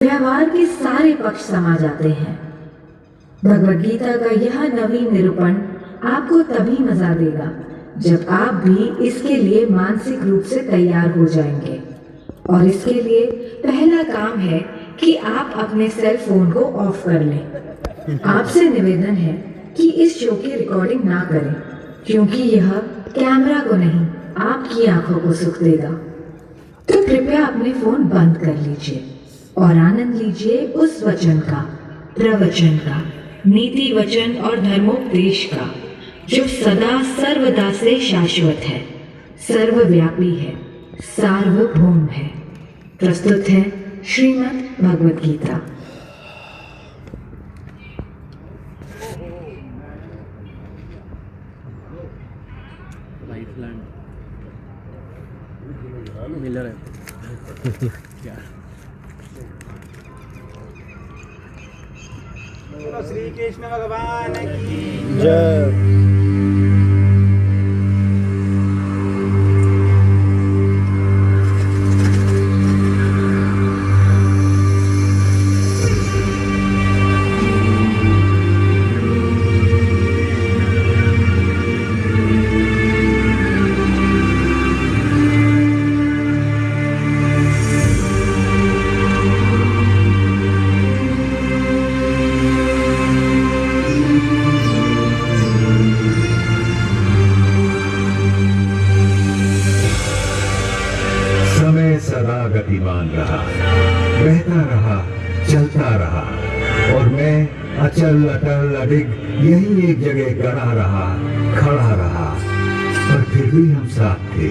व्यवहार के सारे पक्ष समा जाते हैं। भगवद गीता का यह नवीन निरूपण आपको तभी मजा देगा जब आप भी इसके लिए मानसिक रूप से तैयार हो जाएंगे। और इसके लिए पहला काम है कि आप अपने सेल फोन को ऑफ कर लें। आपसे निवेदन है कि इस शो की रिकॉर्डिंग ना करें, क्योंकि यह कैमरा को नहीं आपकी आंखों को सुख देगा। तो कृपया अपने फोन बंद कर लीजिए और आनंद लीजिए उस वचन का, प्रवचन का, नीति वचन और धर्मोपदेश का, जो सदा सर्वदा से शाश्वत है, सर्वव्यापी है, सार्वभौम है। प्रस्तुत है श्रीमद् भगवद गीता। मिलर है क्या? श्री कृष्ण भगवान की जय। सदा गतिमान रहा, बहता रहा, चलता रहा, और मैं अचल अटल अडिग यही एक जगह गड़ा रहा, खड़ा रहा। पर फिर भी हम साथ थे,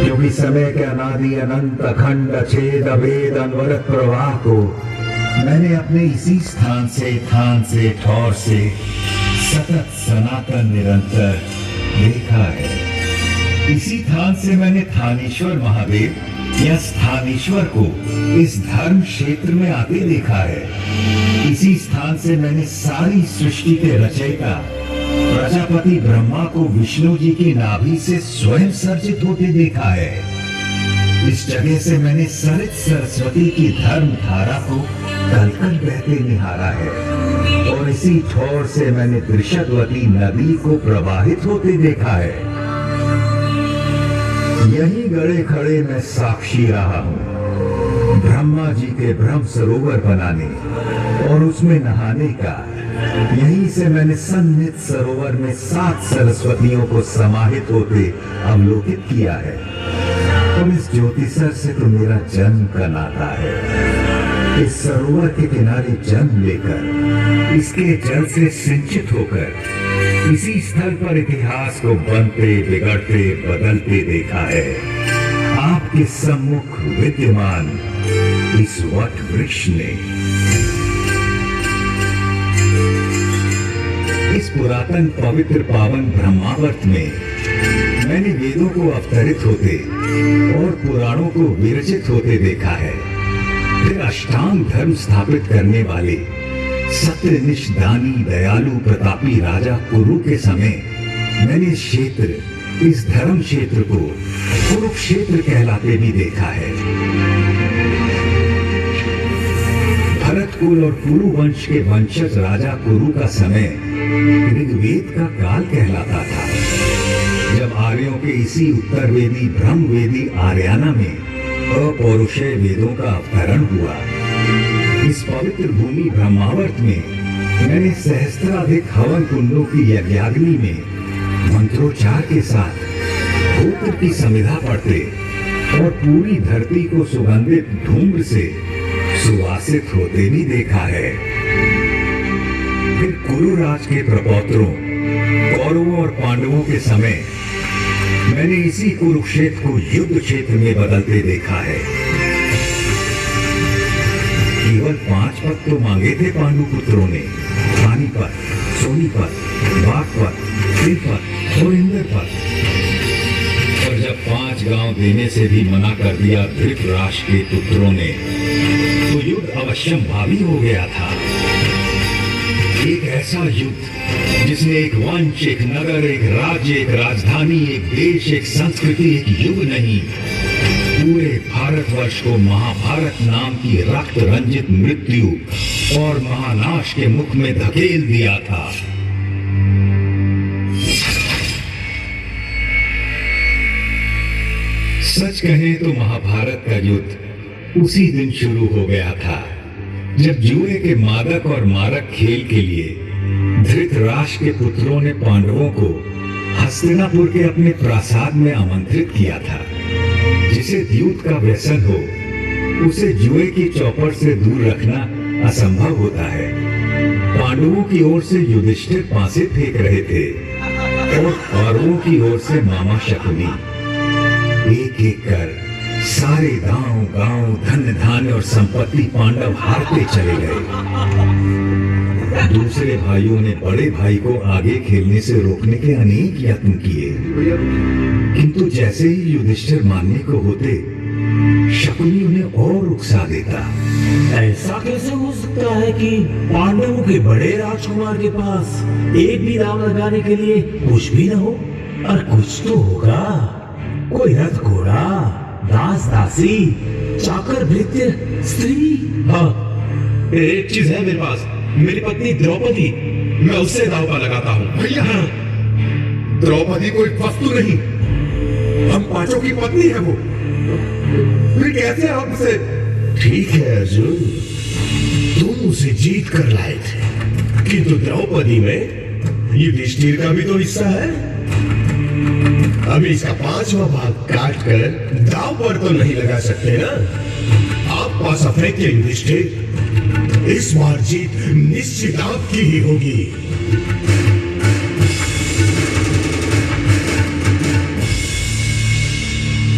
क्योंकि समय के अनादि अनंत अखंड अछेद अभेद अनवरत प्रवाह को मैंने अपने इसी स्थान से ठौर से सतत सनातन निरंतर देखा है। इसी स्थान से मैंने थानेश्वर महादेव या स्थानेश्वर को इस धर्म क्षेत्र में आते देखा है। इसी स्थान से मैंने सारी सृष्टि के रचयिता प्रजापति ब्रह्मा को विष्णु जी की नाभि से स्वयं सर्जित होते देखा है। इस जगह से मैंने सरित सरस्वती की धर्म धारा को कलकल बहते निहारा है, और इसी ठोर से मैंने त्रिशतवती नदी को प्रवाहित होते देखा है। यही गड़े खड़े मैं साक्षी रहा हूँ ब्रह्मा जी के ब्रह्म सरोवर बनाने और उसमें नहाने का। यहीं से मैंने सन्निध सरोवर में 7 सरस्वतियों को समाहित होते अवलोकित किया है। और इस ज्योतिसर से तो मेरा जन्म का नाता है। इस सरोवर के किनारे जन्म लेकर, इसके जल से सिंचित होकर इसी स्थल पर इतिहास को बनते बिगड़ते बदलते देखा है। आपके सम्मुख विद्यमान इस वट वृक्ष ने। इस पुरातन पवित्र पावन ब्रह्मावर्त में मैंने वेदों को अवतरित होते और पुराणों को विरचित होते देखा है। फिर अष्टांग धर्म स्थापित करने वाले सत्यनिष्ठ दानी दयालु प्रतापी राजा कुरु के समय मैंने इस धर्म क्षेत्र को कुरुक्षेत्र कहलाते भी देखा है। भरत कुल और कुरु वंश के वंशज राजा कुरु का समय ऋग्वेद का काल कहलाता था, जब आर्यों के इसी उत्तरवेदी ब्रह्मवेदी आर्याना में अपौरुषेय वेदों का अवतरण हुआ। इस पवित्र भूमि ब्रह्मावर्त में मैंने सहस्त्राधिक हवन कुंडों की यज्ञाग्नि में मंत्रोच्चार के साथ होत्र की समिधा पढ़ते और पूरी धरती को सुगंधित धूम्र से सुवासित होते भी देखा है। फिर कुरुराज के प्रपौत्रों कौरवों और पांडवों के समय मैंने इसी कुरुक्षेत्र को युद्ध क्षेत्र में बदलते देखा है। केवल 5 पद तो मांगे थे पांडु पुत्रों ने, पानीपत, सोनीपत, बागपत, तिलपत और इंद्रपत। और जब 5 गांव देने से भी मना कर दिया धृतराष्ट्र के पुत्रों ने, तो युद्ध अवश्यंभावी हो गया था। एक ऐसा युद्ध जिसने एक वंश, एक नगर, एक राज्य, एक राजधानी, एक देश, एक संस्कृति, एक युग नहीं, पूरे भारतवर्ष को महाभारत नाम की रक्त रंजित मृत्यु और महानाश के मुख में धकेल दिया था। सच कहें तो महाभारत का युद्ध उसी दिन शुरू हो गया था जब जुए के मादक और मारक खेल के लिए धृतराष्ट्र के पुत्रों ने पांडवों को हस्तिनापुर के अपने प्रासाद में आमंत्रित किया था। जिसे द्यूत का व्यसन हो उसे जुए की चौपट से दूर रखना असंभव होता है। पांडवों की ओर से युधिष्ठिर पासे फेंक रहे थे और कौरवों की ओर से मामा शकुनी। एक एक कर सारे गांव गांव धन धान्य और संपत्ति पांडव हारते चले गए। दूसरे भाइयों ने बड़े भाई को आगे खेलने से रोकने के अनेक यत्न किए, किंतु जैसे ही युधिष्ठिर मानने को होते शकुनी उन्हें और उकसा देता। ऐसा कैसे हो सकता है कि पांडवों के बड़े राजकुमार के पास एक भी दांव लगाने के लिए कुछ भी न हो? और कुछ तो होगा, कोई रथ घोड़ा, दास दासी, चाकर भृत्य, स्त्री। हाँ, एक चीज है मेरे पास, मेरी पत्नी द्रौपदी, मैं उससे दांव पर लगाता हूँ। भैया, द्रौपदी कोई वस्तु नहीं, हम पांचों की पत्नी है वो। फिर कैसे आप उसे? ठीक है अर्जुन, तुम उसे जीत कर लाए थे, किंतु द्रौपदी में युधिष्ठिर का भी तो हिस्सा है। अभी इसका 5वां भाग काट कर दांव पर तो नहीं लगा सकते ना। आप पास अपने के युधिष्ठिर, इस बार जीत निश्चित आपकी ही होगी।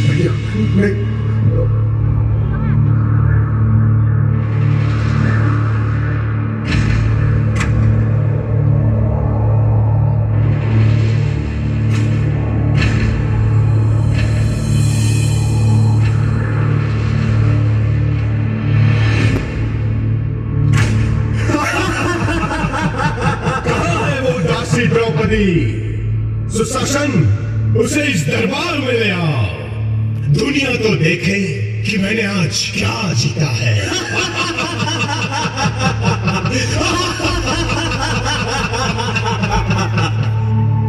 भैया, नहीं। सुशासन, उसे इस दरबार में ले आओ, दुनिया तो देखे कि मैंने आज क्या जीता है।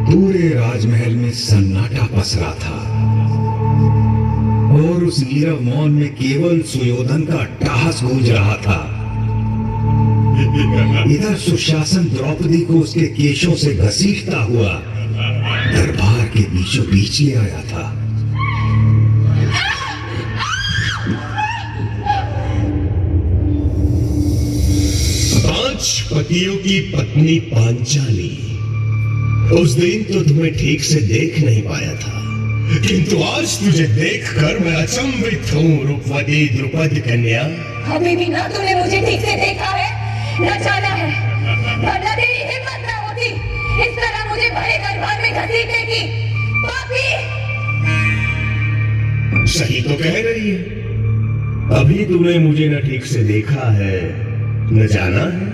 पूरे राजमहल में सन्नाटा पसरा था और उस नीरव मौन में केवल सुयोधन का अट्टहास गूंज रहा था। इधर सुशासन द्रौपदी को उसके केशों से घसीटता हुआ दरबार के बीचों बीच ले आया था। पांच पतियों की पत्नी पांचाली, उस दिन तो तुम्हें ठीक से देख नहीं पाया था, किंतु आज तुझे देखकर मैं अचंभित हूँ रूपवती द्रुपद कन्या। अभी भी ना तूने मुझे ठीक से देखा है, न जाना है, वरना तेरी हिम्मत ना होती इस तरह मुझे बड़े दरबार में घसीटने की। पापी! सही तो कह रही है, अभी तूने मुझे न ठीक से देखा है, न जाना है।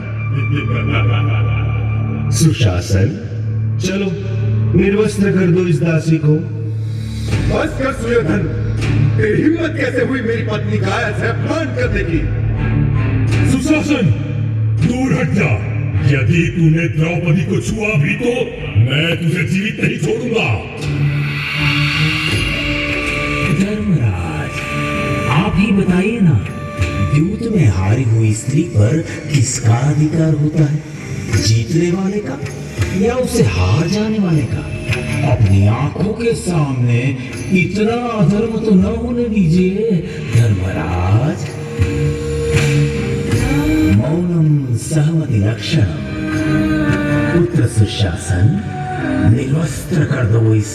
सुशासन, चलो निर्वस्त्र कर दो इस दासी को। बस कर सुयोधन, तेरी हिम्मत कैसे हुई मेरी पत्नी का ऐसे अपमान करने की? सुशासन, दूर हट जा। यदि तूने द्रौपदी को छुआ भी तो मैं तुझे जीवित नहीं छोड़ूंगा। धर्मराज, आप ही बताइए ना, द्यूत में हारी हुई स्त्री पर किसका अधिकार होता है? जीतने वाले का या उसे हार जाने वाले का? अपनी आंखों के सामने इतना अधर्म तो न होने दीजिए धर्मराज। मौनम सहमति लक्षणम। पुत्र सुशासन, निर्वस्त्र कर दो इस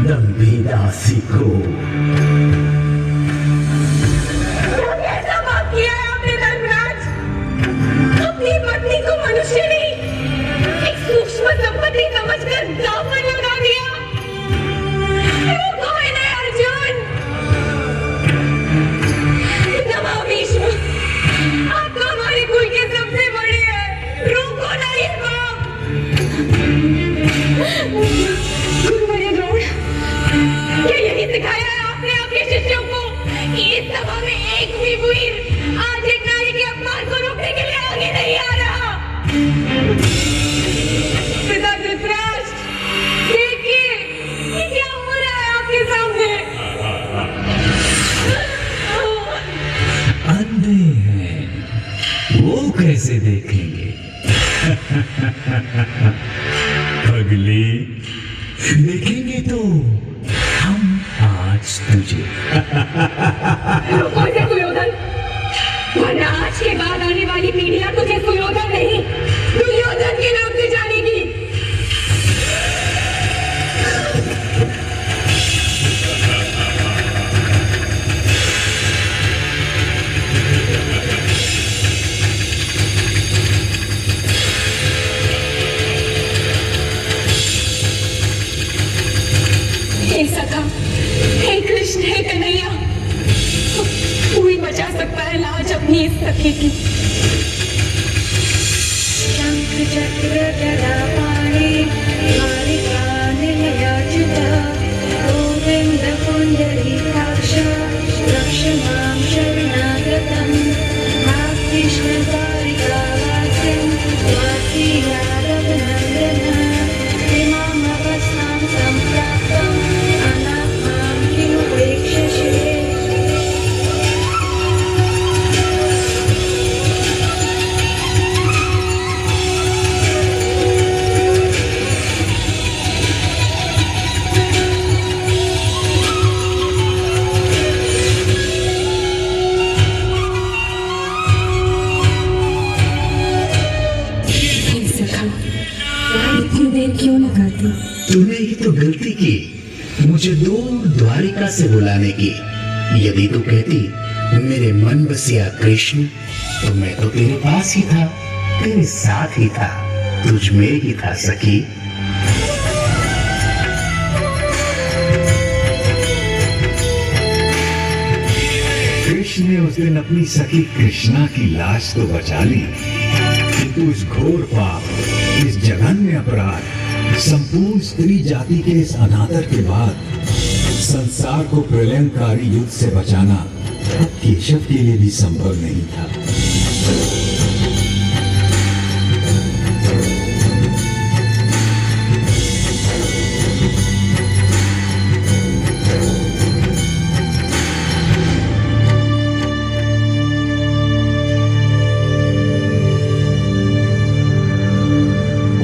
दंभी दासी को। कैसा पाप किया है आपने धर्मराज? अपनी पत्नी को मनुष्य नहीं, एक सूक्ष्म संपत्ति समझकर दांव पर लगा दिया। रोको इन्हें अर्जुन। नमः भीष्म, आप तो हमारे कुल के सबसे बड़े हैं, रोको ना ये पाप। गुरुवर्य द्रोण, क्या यही सिखाया है आपने आपके शिष्यों को? ही नहीं आ रहा। पिता धृतराष्ट्र, देखिए ये क्या हो रहा है आपके सामने। अंधे हैं, वो कैसे देखेंगे? अगली देखेंगे तो हम आज तुझे। रुको इसे सुयोधन, वरना आज के बाद आने वाली पीढ़ियां तुझे सुयोधन नहीं दुर्योधन के नाम से जानेगी। हे सखा, हे कृष्ण, हे कन्हैया, कोई बचा सकता है लाज अपनी इस सखी की। शंख चक्र गदा पाणि मालिका निलयाच्युता गोविंद पुंडरीकाक्ष रक्ष मां शरणागतम् कृष्ण द्वारिका वासिं वासी यादव नंदन इमाम अवस्थां सम्प्राप्तम् अनाथां किमुपेक्षसे। इतनी देर क्यों लगाती? तूने ही तो गलती की मुझे दूर द्वारिका से बुलाने की। यदि तू कहती मेरे मन बसिया कृष्ण, तो मैं तो तेरे पास ही था, तेरे साथ ही था, तुझ में ही था सखी। कृष्ण ने उस दिन अपनी सखी कृष्णा की लाश तो बचा ली, किंतु इस घोर पाप, इस जघन्य अपराध, संपूर्ण स्त्री जाति के इस अनादर के बाद संसार को प्रलयंकारी युद्ध से बचाना अब केशव के लिए भी संभव नहीं था।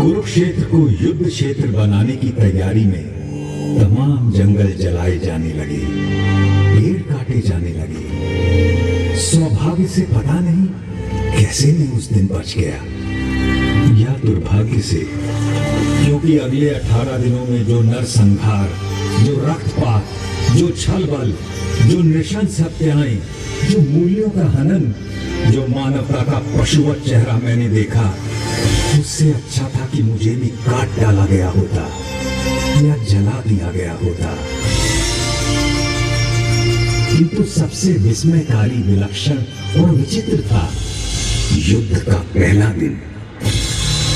कुरुक्षेत्र को युद्ध क्षेत्र बनाने की तैयारी में तमाम जंगल जलाए जाने लगे, पेड़ काटे जाने लगे। सौभाग्य से पता नहीं कैसे मैं उस दिन बच गया, या दुर्भाग्य से, क्योंकि अगले 18 दिनों में जो नरसंहार, जो रक्तपात, जो छल बल, जो नृशंस हत्याएं, जो मूल्यों का हनन, जो मानवता का पशुवत चेहरा मैंने देखा, उससे अच्छा था कि मुझे भी काट डाला गया होता या जला दिया गया होता। किंतु सबसे विस्मयकारी, विलक्षण और विचित्र था युद्ध का पहला दिन।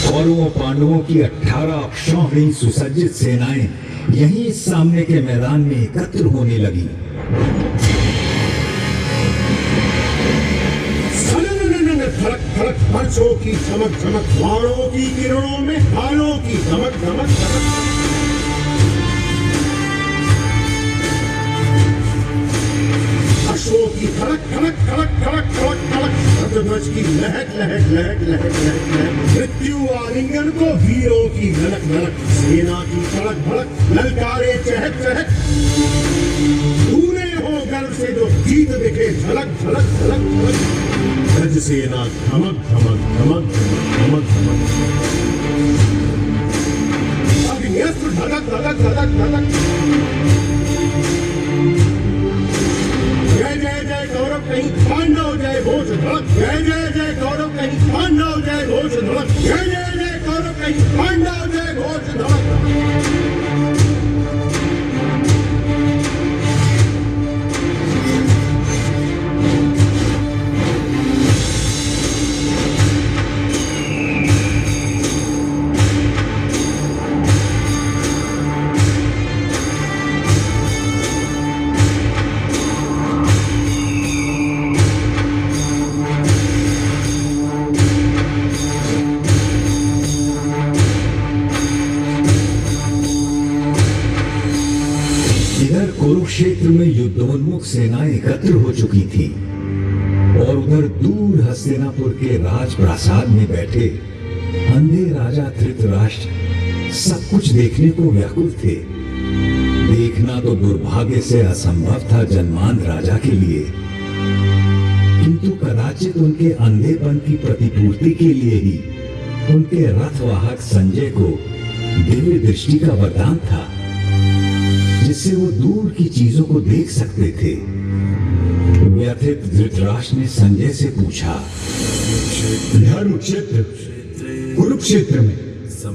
कौरवों पांडवों की 18 अक्षौहिणी सुसज्जित सेनाएं यहीं सामने के मैदान में एकत्र होने लगी। धड़क धड़क पर्चों की चमक चमक, बाणों की किरणों में हालों की धमक धमक धमक। अश्वों की धड़क धड़क धड़क धड़क धड़क धड़क, रथध्वज की लहक लहक लहक लहक लहक लहक, मृत्यु आलिंगन को वीरों की ललक ललक, सेना की धड़क धड़क, ललकारे चहक चहक। हो गर्व से जो गीत दिखे झलक झलक झलक झलक, गज सेना धमक धमक धमक धमक धमक, अग्निस्त्र धड़क धड़क धड़क धड़क। जय जय जय कौरव कहीं पांडव जय घोष धड़क, जय जय जय कौरव कहीं पांडव जय घोष धड़क, जय जय जय कौरव कहीं पांडव जय घोष धड़क। कुरुक्षेत्र में युद्धोन्मुख सेनाएं एकत्र हो चुकी थी और उधर दूर हस्तिनापुर के राजप्रासाद में बैठे अंधे राजा धृतराष्ट्र सब कुछ देखने को व्याकुल थे। देखना तो दुर्भाग्य से असंभव था जन्मांध राजा के लिए, किंतु कदाचित उनके अंधेपन की प्रतिपूर्ति के लिए ही उनके रथवाहक संजय को दिव्य दृष्टि का वरदान था, जिससे वो दूर की चीजों को देख सकते थे। व्यथित धृतराष्ट्र ने संजय से पूछा, धर्मक्षेत्र कुरुक्षेत्र में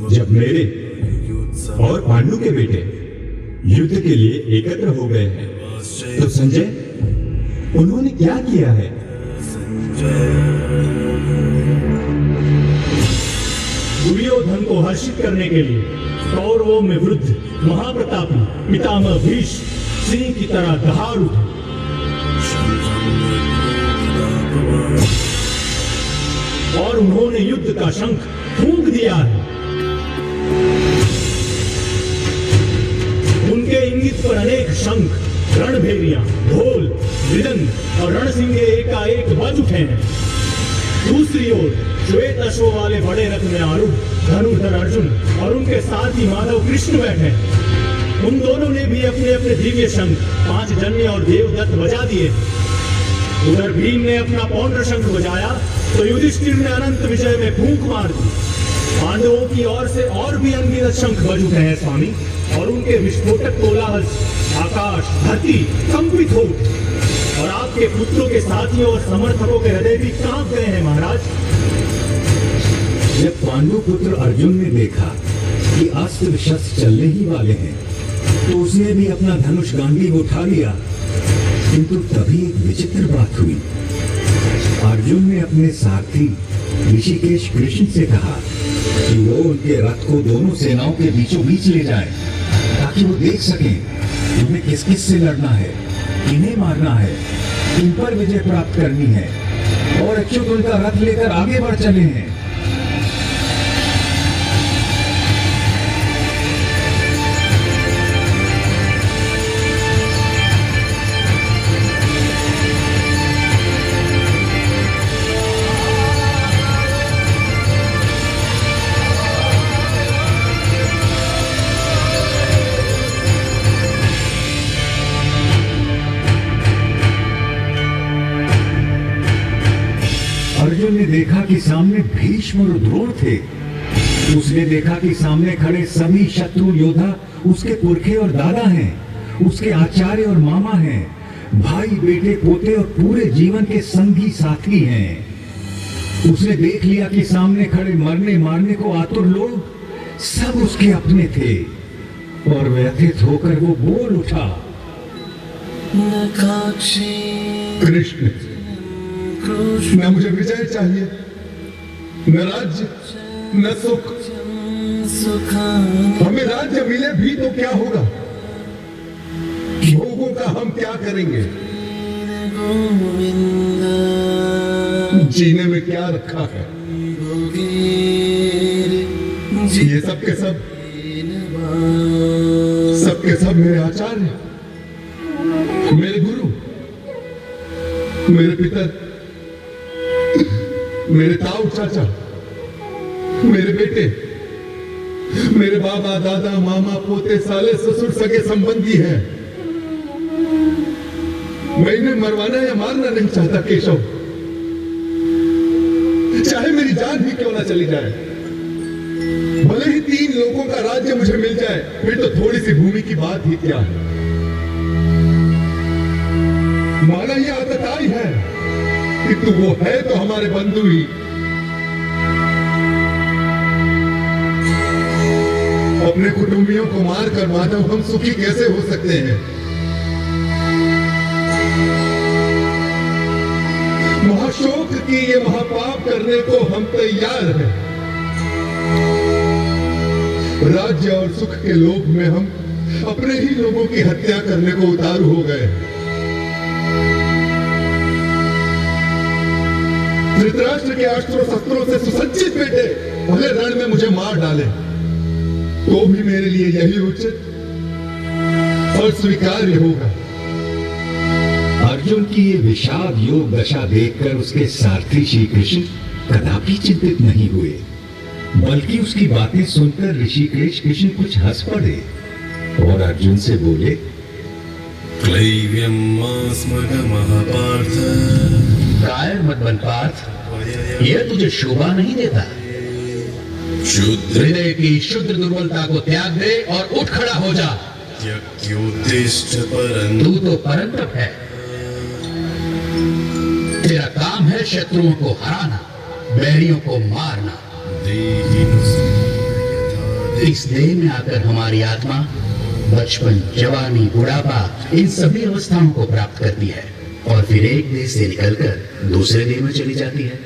जब मेरे और पांडु के बेटे युद्ध के लिए एकत्र हो गए हैं, तो संजय उन्होंने क्या किया है? दुर्योधन को हर्षित करने के लिए कौरवों में वृद्ध महाप्रतापी पितामह भीष्म सिंह की तरह दहाड़ उठे। और उन्होंने युद्ध का शंख फूंक दिया है। उनके इंगित पर अनेक शंख, रणभेरियां, ढोल, मृदंग और रणसिंगे एकाएक बज उठे हैं। दूसरी ओर श्वेत अश्व वाले बड़े रथ में आरूढ़ धनुर्धर अर्जुन और उनके साथ ही माधव कृष्ण बैठे। उन दोनों ने भी अपने अपने दिव्य शंख पांचजन्य और देवदत्त बजा दिए। उधर भीम ने अपना पौंड्र शंख बजाया तो युधिष्ठिर ने अनंत विजय में फूंक मार दी। पांडवों की ओर से और भी अनगिनत शंख बज उठे हैं स्वामी, और उनके विस्फोटक कोलाहल आकाश धरती कंपित हो उठे, और आपके पुत्रों के साथियों और समर्थकों के हृदय भी कांप गए हैं महाराज। जब पांडु पुत्र अर्जुन ने देखा कि अस्त्र शस्त्र चलने ही वाले हैं, तो उसने भी अपना धनुष गांडीव उठा लिया। किंतु तभी एक विचित्र बात हुई। अर्जुन ने अपने सारथी ऋषिकेश कृष्ण से कहा कि वो उनके रथ को दोनों सेनाओं के बीचों बीच ले जाए, ताकि वो देख सकें तुम्हें किस किस से लड़ना है, किन्हें मारना है, किन पर विजय प्राप्त करनी है, और अच्युत उनका रथ लेकर आगे बढ़ चले हैं। अर्जुन ने देखा कि सामने भीष्म और द्रोण थे। उसने देखा कि सामने खड़े सभी शत्रु योद्धा उसके पुरखे और दादा हैं, उसके आचार्य और मामा हैं, भाई बेटे पोते और पूरे जीवन के संगी साथी हैं। उसने देख लिया कि सामने खड़े मरने मारने को आतुर लोग सब उसके अपने थे, और व्यथित होकर वो बोल उठा, कृष्ण, न मुझे विजय चाहिए, न राज्य, न सुख। हमें राज्य मिले भी तो क्या होगा? भोगों का हम क्या करेंगे? जीने में क्या रखा है? ये सबके सब मेरे आचार्य, मेरे गुरु, मेरे पितर, मेरे ताऊ चाचा, मेरे बेटे, मेरे बाबा दादा मामा पोते साले ससुर सगे संबंधी हैं। मैं इन्हें मरवाना या मारना नहीं चाहता केशव, चाहे मेरी जान ही क्यों ना चली जाए। भले ही 3 लोगों का राज्य मुझे मिल जाए, फिर तो थोड़ी सी भूमि की बात ही क्या है। माना यह आतताई है, किंतु वो है तो हमारे बंधु ही। अपने कुटुंबियों को मारकर माधव हम सुखी कैसे हो सकते हैं? महाशोक की ये महापाप करने को हम तैयार हैं। राज्य और सुख के लोभ में हम अपने ही लोगों की हत्या करने को उतारू हो गए। धृतराष्ट्र के अस्त्रों शस्त्रों से सुसज्जित बेटे भले रण में मुझे मार डाले, तो भी मेरे लिए यही उचित और स्वीकार्य होगा। अर्जुन की ये विषाद योग दशा देखकर उसके सारथी श्री कृष्ण कदापि चिंतित नहीं हुए, बल्कि उसकी बातें सुनकर ऋषिकेश कृष्ण कुछ हंस पड़े और अर्जुन से बोले, कायर मत बन पार्थ, यह तुझे शोभा नहीं देता। हृदय की शुद्ध दुर्बलता को त्याग दे और उठ खड़ा हो जा। तू तो परंतप है, तेरा काम है शत्रुओं को हराना, बैरियों को मारना। इस देह में आकर हमारी आत्मा बचपन, जवानी, बुढ़ापा इन सभी अवस्थाओं को प्राप्त करती है और फिर एक देह से निकलकर दूसरे देह में चली जाती है।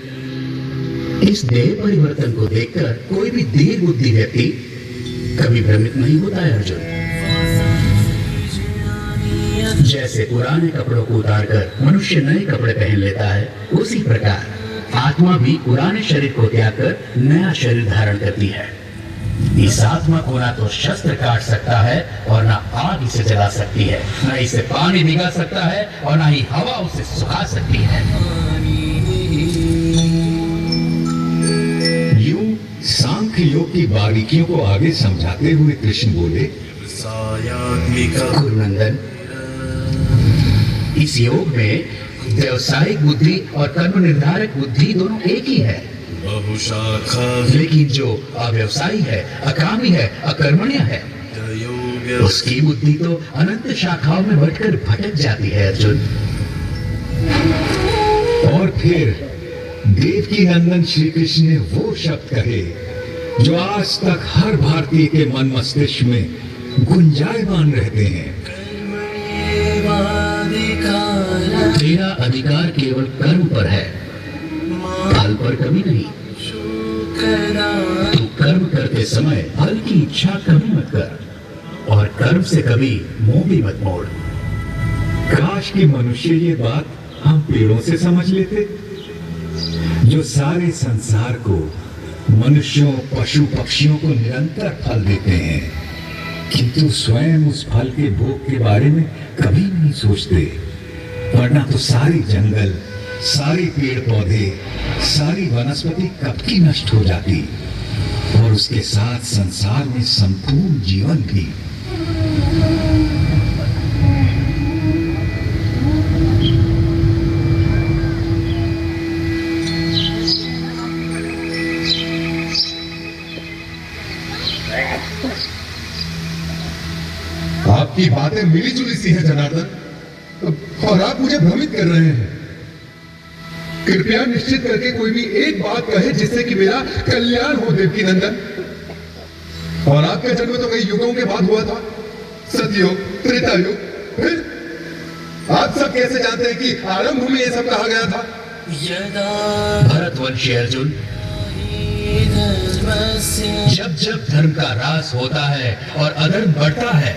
इस देह परिवर्तन को देखकर कोई भी दीर्घ बुद्धि व्यक्ति कभी भ्रमित नहीं होता है अर्जुन। जैसे पुराने कपड़ों को उतारकर मनुष्य नए कपड़े पहन लेता है, उसी प्रकार आत्मा भी पुराने शरीर को त्याग कर नया शरीर धारण करती है। इस आत्मा को ना तो शस्त्र काट सकता है और ना आग इसे जला सकती है, ना इसे पानी भिगा सकता है और ना ही हवा उसे सुखा सकती है। यूं सांख्य योग की बारीकियों को आगे समझाते हुए कृष्ण बोले, गुरुनंदन, इस योग में व्यवसायिक बुद्धि और कर्म निर्धारक बुद्धि दोनों एक ही है। लेकिन जो अव्यवसायी है, अकामी है, अकर्मण्य है, उसकी बुद्धि तो अनंत शाखाओं में बंटकर भटक जाती है अर्जुन। और फिर देवकी नंदन श्री कृष्ण ने वो शब्द कहे जो आज तक हर भारतीय के मन मस्तिष्क में गुंजायमान रहते हैं। तेरा अधिकार केवल कर्म पर है, फल पर कभी नहीं। तू कर्म करते समय फल की इच्छा कभी मत कर और कर्म से कभी मुंह भी मत मोड़। काश कि मनुष्य ये बात हम पेड़ों से समझ लेते, जो सारे संसार को, मनुष्यों, पशु पक्षियों को निरंतर फल देते हैं, किंतु स्वयं उस फल के भोग के बारे में कभी नहीं सोचते। वरना तो सारे जंगल, सारे पेड़ पौधे, सारी वनस्पति कब की नष्ट हो जाती और उसके साथ संसार में संपूर्ण जीवन भी। आपकी बातें मिली जुली सी है जनार्दन, और आप मुझे भ्रमित कर रहे हैं। कृपया निश्चित करके कोई भी एक बात कहे जिससे कि मेरा कल्याण हो देवकी नंदन। और आपका जन्म तो कई युगों के बाद हुआ था, सतयुग, त्रेता युग। फिर आप सब कैसे जानते हैं कि आरंभ में ये सब कहा गया था? भरतवंशी अर्जुन, जब जब धर्म का ह्रास होता है और अधर्म बढ़ता है,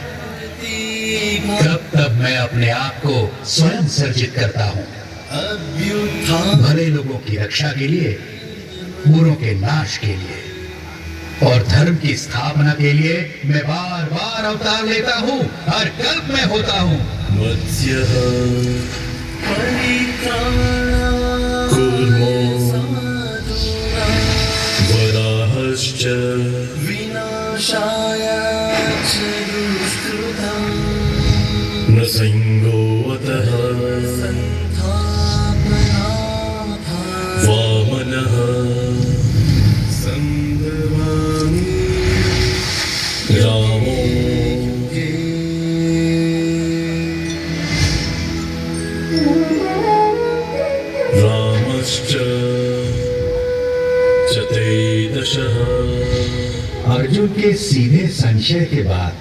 तब तब मैं अपने आप को स्वयं सर्जित करता हूँ। भले लोगों की रक्षा के लिए, बुरों के नाश के लिए और धर्म की स्थापना के लिए मैं बार बार अवतार लेता हूँ, हर कल्प में होता हूँ। न संगोवतः वामनः संदवामि रामो रामश्च चतुर्दशः। अर्जुन के सीधे संशय के बाद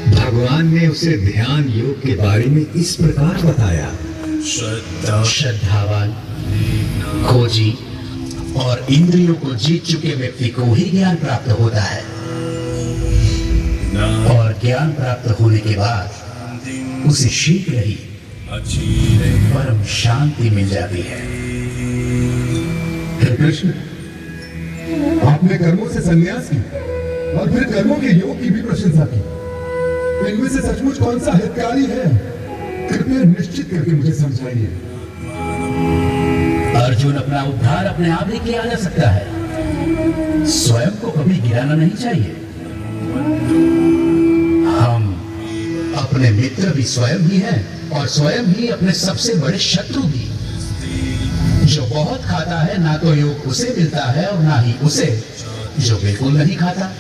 भगवान ने उसे ध्यान योग के बारे में इस प्रकार बताया। श्रद्धावान, खोजी और इंद्रियों को जीत चुके व्यक्ति को ही ज्ञान प्राप्त होता है और ज्ञान प्राप्त होने के बाद उसे शीघ्र ही परम शांति मिल जाती है। हे कृष्ण, आपने कर्मों से संन्यास की और फिर कर्मों के योग की भी प्रशंसा की। इनमें से सचमुच कौन सा हितकारी है कृपया निश्चित करके मुझे समझाइए। अर्जुन, अपना उद्धार अपने आप ही किया जा सकता है, स्वयं को कभी गिराना नहीं चाहिए। हम अपने मित्र भी स्वयं ही हैं और स्वयं ही अपने सबसे बड़े शत्रु भी। जो बहुत खाता है ना तो योग उसे मिलता है और ना ही उसे जो बिल्कुल नहीं खाता।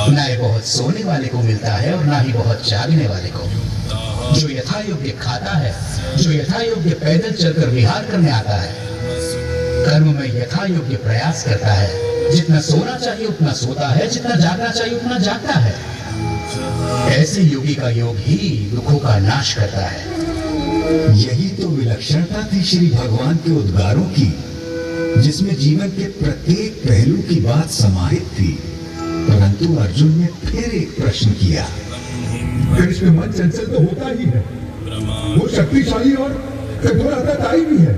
ना ही बहुत सोने वाले को मिलता है और ना ही बहुत जागने वाले को। जो यथा योग्य खाता है, जो यथा योग्य पैदल चलकर विहार करने आता है, कर्म में यथा योग्य प्रयास करता है, जितना सोना चाहिए उतना सोता है, जितना जागना चाहिए उतना जागता है। ऐसे योगी का योग ही दुखों का नाश करता है। यही तो विलक्षणता थी श्री भगवान के उद्गारों की, जिसमें जीवन के प्रत्येक पहलू की बात समाहित थी। परंतु अर्जुन ने फिर एक प्रश्न किया। कृष्ण मन चंचल तो होता ही है, वो शक्तिशाली और कठोर आज्ञाकारी भी है।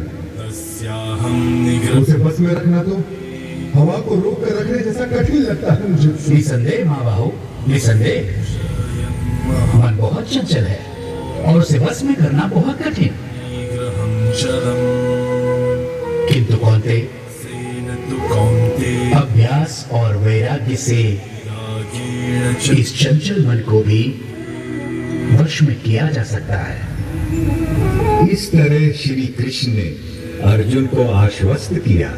उसे बस में रखना तो हवा को रोक कर रखने जैसा कठिन लगता है मुझे। निसंदेह महाबाहु, निसंदेह मन बहुत चंचल है और उसे बस में करना बहुत कठिन। किंतु कौन्ते, अभ्यास और वैराग्य से इस चंचल मन को भी वश में किया जा सकता है। इस तरह श्री कृष्ण ने अर्जुन को आश्वस्त किया।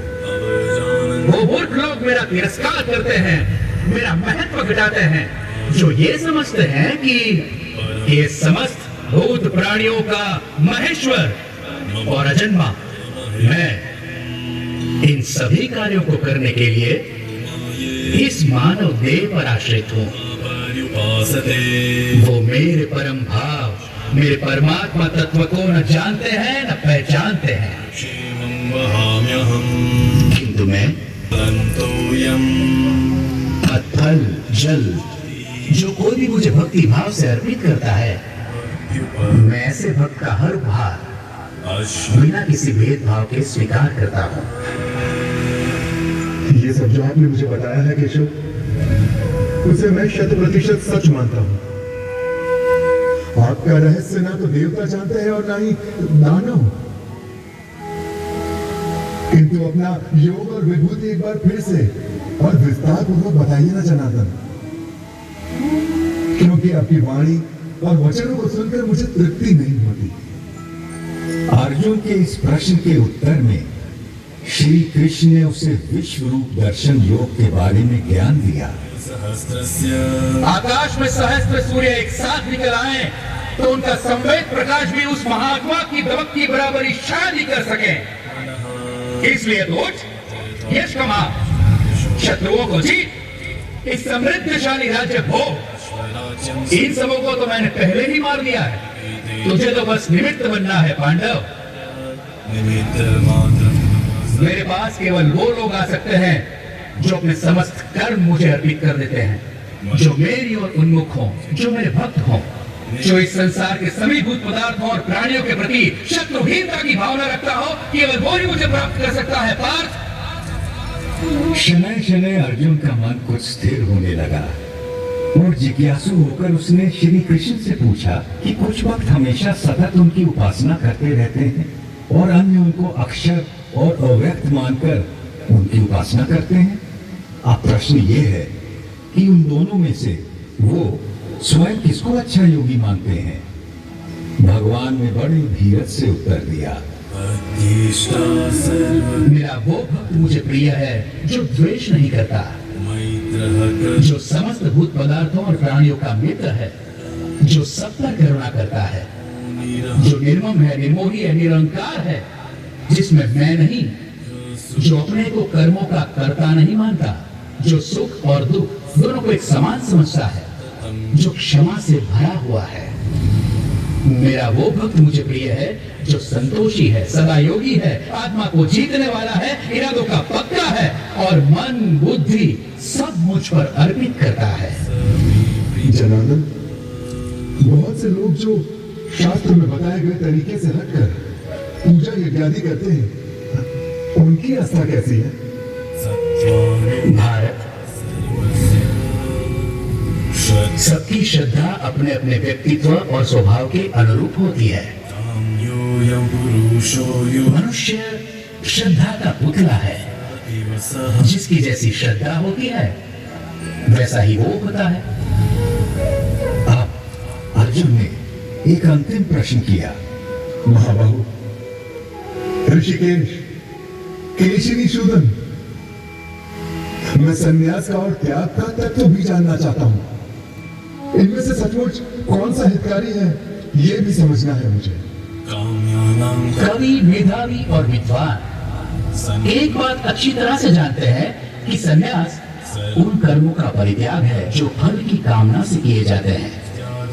वो मूर्ख लोग मेरा तिरस्कार करते हैं, मेरा महत्व घटाते हैं, जो ये समझते हैं कि ये समस्त भूत प्राणियों का महेश्वर और अजन्मा मैं इन सभी कार्यों को करने के लिए इस मानव देह पर आश्रित हूँ। वो मेरे परम भाव, मेरे परमात्मा तत्व को न जानते हैं न पहचानते हैं। किंतु मैं फल जल जो कोई भी मुझे भक्ति भाव से अर्पित करता है, मैं ऐसे भक्त का हर उपहार बिना किसी भेदभाव के स्वीकार करता हूँ। ये सब जो आपने मुझे बताया है केशव, उसे मैं 100% सच मानता हूँ। आपका रहस्य ना तो देवता जानते हैं और ना ही दानव। किंतु अपना योग और विभूति एक बार फिर से और विस्तार पूर्वक बताइए ना जनार्दन, क्योंकि आपकी वाणी और वचनों को सुनकर मुझे तृप्ति नहीं होती। अर्जुन के इस प्रश्न के उत्तर में श्री कृष्ण ने उसे विश्व रूप दर्शन योग के बारे में ज्ञान दिया। आकाश में सहस्त्र सूर्य एक साथ निकल आए तो उनका संवेद प्रकाश भी उस महात्मा की दमक की बराबरी शायद ही कर सके। इसलिए तो यश कमा, शत्रुओं को जीत, इस समृद्धशाली राज्य भोग, इन सबों को तो मैंने पहले ही मार दिया है। तुझे तो बस निमित्त बनना है पांडव। मेरे पास केवल वो लोग आ सकते हैं जो अपने समस्त कर्म मुझे अर्पित कर देते हैं, जो मेरी ओर उन्मुख हों, जो मेरे भक्त हों, जो इस संसार के सभी भूत पदार्थों और प्राणियों के प्रति शत्रुहीनता की भावना रखता हो। केवल वो ही मुझे प्राप्त कर सकता है पार्थ। शनय शनय अर्जुन का मन कुछ स्थिर होने लगा और जिज्ञासु होकर उसने श्री कृष्ण से पूछा कि कुछ वक्त हमेशा सतत उनकी उपासना करते रहते हैं और अन्य उनको अक्षर और अव्यक्त मानकर उनकी उपासना करते हैं। अब प्रश्न ये है कि उन दोनों में से वो स्वयं किसको अच्छा योगी मानते हैं। भगवान ने बड़ी धीरज से उत्तर दिया। मेरा वो भक्त मुझे प्रिय है जो द्वेष नहीं करता, जो समस्त भूत पदार्थों और प्राणियों का मित्र है, जो सब पर करुणा करता है, जो निर्मम है, निर्मोही है, निरंकार है, जिसमें मैं नहीं, जो अपने को कर्मों का कर्ता नहीं मानता, जो सुख और दुख दोनों को एक समान समझता है, जो क्षमा से भरा हुआ है। मेरा वो भक्त मुझे प्रिय है जो संतोषी है, सदा योगी है, आत्मा को जीतने वाला है, इरादों का पक्का है और मन बुद्धि सब मुझ पर अर्पित करता है। जनार्दन, बहुत से लोग जो शास्त्र में बताए गए तरीके से हटकर पूजा यज्ञादि करते हैं, उनकी आस्था कैसी है? भारत, सबकी श्रद्धा अपने अपने व्यक्तित्व और स्वभाव के अनुरूप होती है। मनुष्य श्रद्धा का पुतला है। जिसकी जैसी श्रद्धा होती है वैसा ही वो होता है। आप अर्जुन ने एक अंतिम प्रश्न किया। महाबाहु ऋषिकेश, केशिनी शूदन, मैं संन्यास का और त्याग का तत्व भी जानना चाहता हूं। इनमें से सचमुच कौन सा हितकारी है ये भी समझना है मुझे। कवि, मेधावी और विद्वान एक बात अच्छी तरह से जानते हैं कि संन्यास उन कर्मों का परित्याग है जो फल की कामना से किए जाते हैं,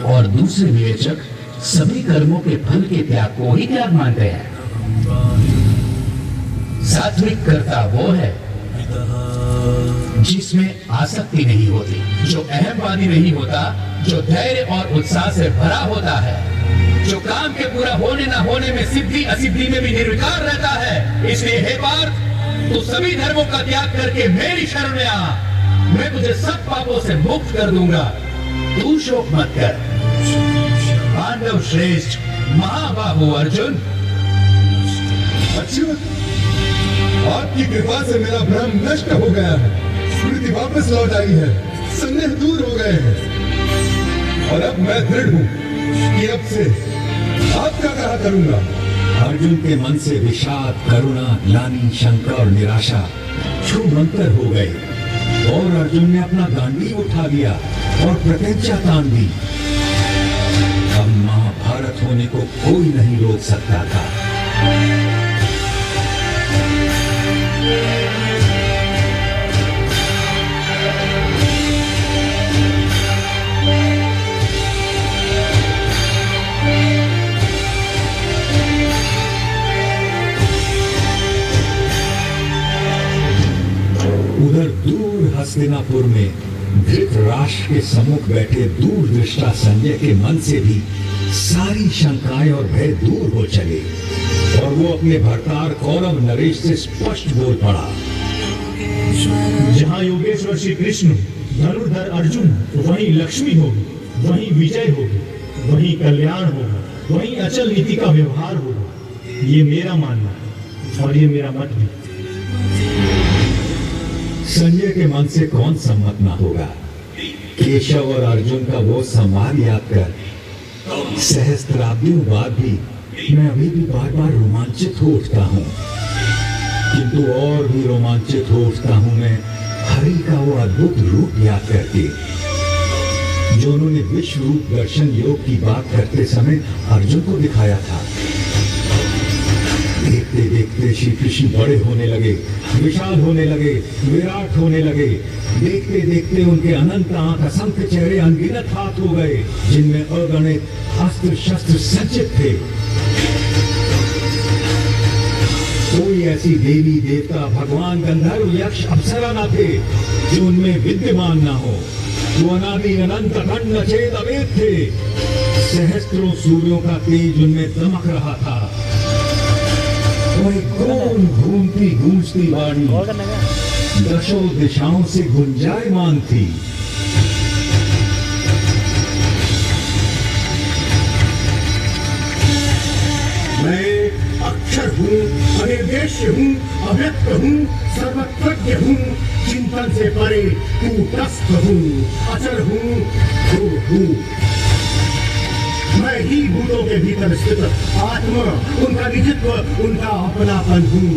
और दूसरे विवेचक सभी कर्मों के फल के त्याग को ही त्याग मानते हैं। सात्विक कर्ता वो है जिसमें आसक्ति नहीं होती, जो अहमवादी नहीं होता, जो धैर्य और उत्साह से भरा होता है, जो काम के पूरा होने न होने में सिद्धि असिद्धि में भी निर्विकार रहता है। इसलिए हे पार्थ, तू सभी धर्मों का त्याग करके मेरी शरण में आ, मैं तुझे सब पापों से मुक्त कर दूंगा। तू शोक मत कर। पांडव श्रेष्ठ महाबाहु अर्जुन। अच्युत, आपकी कृपा से मेरा भ्रम नष्ट हो गया है, स्मृति वापस लौट आई है, संदेह दूर हो गए हैं, और अब मैं दृढ़ हूं कि अब से आपका कहा करूंगा। अर्जुन के मन से विषाद, करुणा, ग्लानि, शंका और निराशा छूमंतर हो गए, और अर्जुन ने अपना गांडीव उठा लिया और प्रत्यंचा तान दी। अब महाभारत होने को कोई नहीं रोक सकता था। उधर दूर हस्तिनापुर में धृतराष्ट्र के सम्मुख बैठे दूरदृष्टा संजय के मन से भी सारी शंकाएं और भय दूर हो चले, और वो अपने भरतार कौरव नरेश से स्पष्ट बोल पड़ा। जहाँ योगेश्वर श्री कृष्ण, धनुर्धर अर्जुन, वहीं लक्ष्मी होगी, वहीं विजय होगी, वहीं कल्याण होगा, वहीं अचल नीति का व्यवहार होगा। ये मेरा मानना है और ये मेरा मत भी। संजय के मन से कौन सम्मत ना होगा। केशव और अर्जुन का वो संवाद याद कर सहस्त्राब्दियों बाद भी मैं अभी भी बार बार रोमांचित हो उठता हूँ, किंतु और भी रोमांचित हो उठता हूँ मैं हरि का वो अद्भुत रूप याद करके, जो उन्होंने विश्व रूप दर्शन योग की बात करते समय अर्जुन को दिखाया था। देखते देखते श्री कृष्ण बड़े होने लगे, विशाल होने लगे, विराट होने लगे। देखते देखते उनके अनंत आंख, असंख्य चेहरे, अनगिनत हाथ हो गए, जिनमें अगणित अस्त्र शस्त्र सज्जित थे। कोई ऐसी देवी देवता, भगवान, गंधर्व, यक्ष, अप्सरा न थे जो उनमें विद्यमान न हो। वो अनादि अनंत अखंड अचेत अवेद थे। सहस्त्रों सूर्यों का तेज उनमें दमक रहा था। वही कौन घूमती गूंजती वाणी दशों दिशाओं से गुंजायमान थी। मैं अक्षर हूँ, अनिर्देश्य हूँ, अव्यक्त हूँ, सर्वज्ञ हूँ, चिंतन से परे कूटस्थ हूँ, अचर हूँ, ध्रुव हूँ। मैं ही भूतों के भीतर स्थित आत्मा, उनका निजित्व, उनका अपनापन हूँ।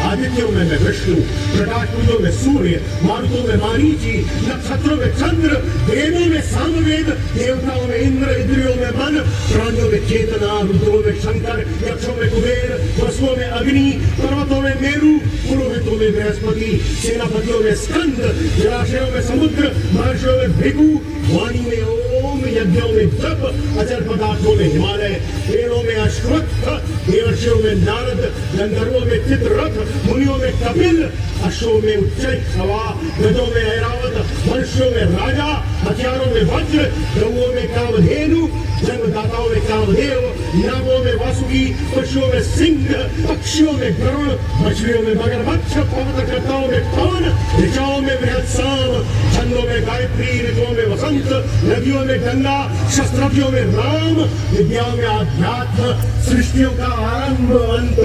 आदित्यों में मैं विष्णु, प्रकाश पुंजों में सूर्य, मारुतों में मारीची, नक्षत्रों में चंद्र, वेदों में सामवेद, देवताओं में इंद्र, इंद्रियों में मन, प्राणियों में चेतना, रुद्रों में शंकर, यक्षों में कुबेर, वसुओं में अग्नि, पर्वतों में मेरु, पुरोहितों में बृहस्पति, सेनापतियों में स्कंद, जलाशयों में समुद्र, महर्षियों में भृगु, वाणी में ओम, यज्ञों में जप, अचल पदार्थों में हिमालय, पेड़ों में अश्वत्थ, देवर्षियों में नारद, गंधर्वों में चित्ररथ, मुनियों में कपिल, अश्वों में उच्चैठ सवा, गजों में ऐरावत, मनुष्यों में राजा, हथियारों में वज्र, गौओं में कामधेनु, जन्मदाताओं में कामदेव, नागों में वासुकी, पशुओं में सिंह, पक्षियों में गरुड़, मछलियों में मगरमच्छ, पर्वतकर्ताओं में पवन, ऋचाओं में बृहत्साम, छंदों में गायत्री, अंत, नदियों में गंगा, शस्त्रज्ञों में राम, विद्याओं में आध्यात्म, सृष्टियों का आरंभ अंत